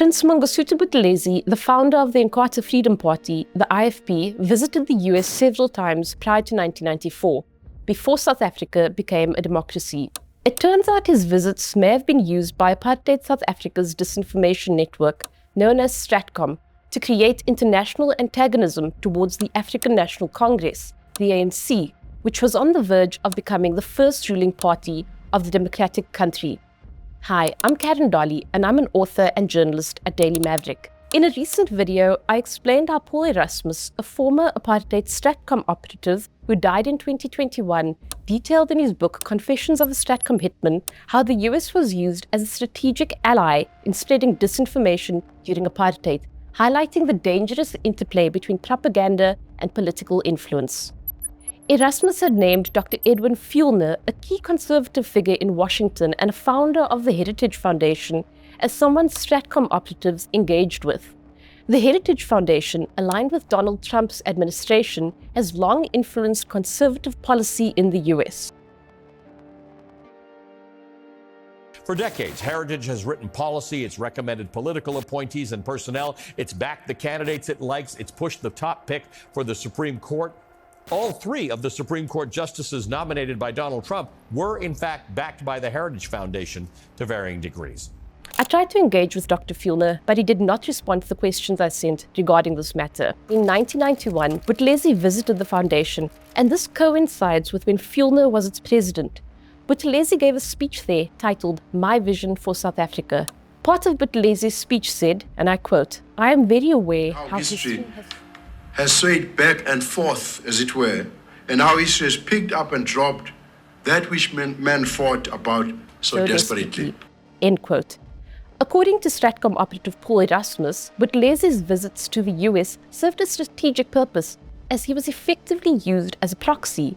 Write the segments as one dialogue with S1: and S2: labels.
S1: Prince Mangosuthu Buthelezi, the founder of the Inkatha Freedom Party, the IFP, visited the US several times prior to 1994, before South Africa became a democracy. It turns out his visits may have been used by Apartheid South Africa's disinformation network, known as Stratcom, to create international antagonism towards the African National Congress, the ANC, which was on the verge of becoming the first ruling party of the democratic country. Hi, I'm Caryn Dolley, and I'm an author and journalist at Daily Maverick. In a recent video, I explained how Paul Erasmus, a former apartheid Stratcom operative who died in 2021, detailed in his book Confessions of a Stratcom Hitman how the US was used as a strategic ally in spreading disinformation during apartheid, highlighting the dangerous interplay between propaganda and political influence. Erasmus had named Dr. Edwin Fulner, a key conservative figure in Washington and a founder of the Heritage Foundation, as someone Stratcom operatives engaged with. The Heritage Foundation, aligned with Donald Trump's administration, has long influenced conservative policy in the US.
S2: For decades, Heritage has written policy, it's recommended political appointees and personnel, it's backed the candidates it likes, it's pushed the top pick for the Supreme Court. All three of the Supreme Court justices nominated by Donald Trump were, in fact, backed by the Heritage Foundation to varying degrees.
S1: I tried to engage with Dr. Fulner, but he did not respond to the questions I sent regarding this matter. In 1991, Buthelezi visited the foundation, and this coincides with when Fulner was its president. Buthelezi gave a speech there titled My Vision for South Africa. Part of Buthelezi's speech said, and I quote, "I am very aware how history
S3: has swayed back and forth, as it were, and how history has picked up and dropped that which men fought about so desperately."
S1: End quote. According to Stratcom operative Paul Erasmus, Buthelezi's visits to the US served a strategic purpose, as he was effectively used as a proxy.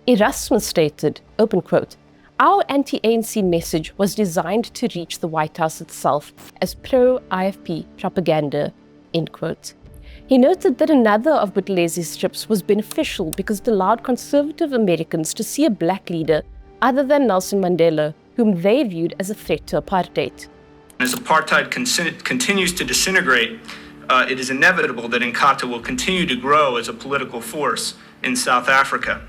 S1: Erasmus stated, open quote, "Our anti-ANC message was designed to reach the White House itself as pro-IFP propaganda," end quote. He noted that another of Buthelezi's trips was beneficial because it allowed conservative Americans to see a black leader other than Nelson Mandela, whom they viewed as a threat to apartheid.
S4: As apartheid continues to disintegrate, it is inevitable that Inkatha will continue to grow as a political force in South Africa.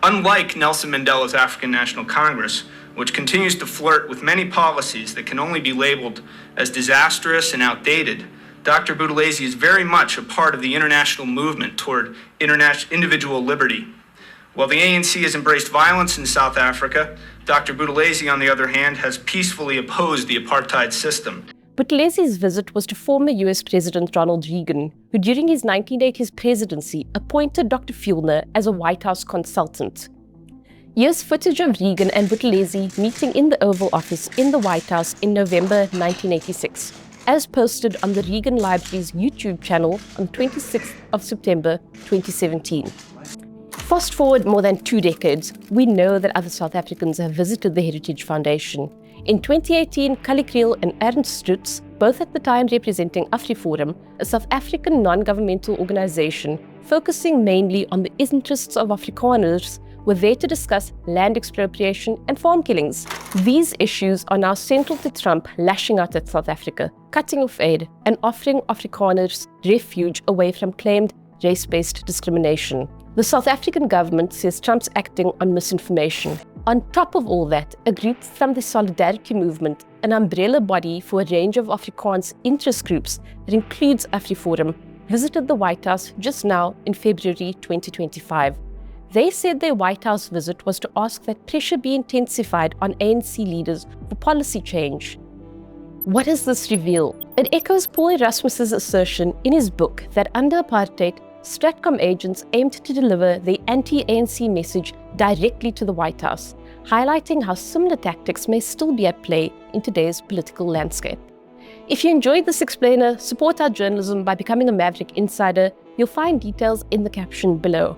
S4: Unlike Nelson Mandela's African National Congress, which continues to flirt with many policies that can only be labeled as disastrous and outdated, Dr. Buthelezi is very much a part of the international movement toward individual liberty. While the ANC has embraced violence in South Africa, Dr. Buthelezi, on the other hand, has peacefully opposed the apartheid system.
S1: Buthelezi's visit was to former US President Ronald Reagan, who during his 1980s presidency appointed Dr. Fulner as a White House consultant. Here's footage of Reagan and Buthelezi meeting in the Oval Office in the White House in November 1986, as posted on the Reagan Library's YouTube channel on 26th of September 2017. Fast forward more than 2 decades, we know that other South Africans have visited the Heritage Foundation. In 2018, Kali Kriel and Ernst Stutz, both at the time representing AfriForum, a South African non-governmental organization focusing mainly on the interests of Afrikaners, were there to discuss land expropriation and farm killings. These issues are now central to Trump lashing out at South Africa, cutting off aid, and offering Afrikaners refuge away from claimed race-based discrimination. The South African government says Trump's acting on misinformation. On top of all that, a group from the Solidarity Movement, an umbrella body for a range of Afrikaans interest groups that includes AfriForum, visited the White House just now in February 2025. They said their White House visit was to ask that pressure be intensified on ANC leaders for policy change. What does this reveal? It echoes Paul Erasmus's assertion in his book that under apartheid, Stratcom agents aimed to deliver the anti-ANC message directly to the White House, highlighting how similar tactics may still be at play in today's political landscape. If you enjoyed this explainer, support our journalism by becoming a Maverick Insider. You'll find details in the caption below.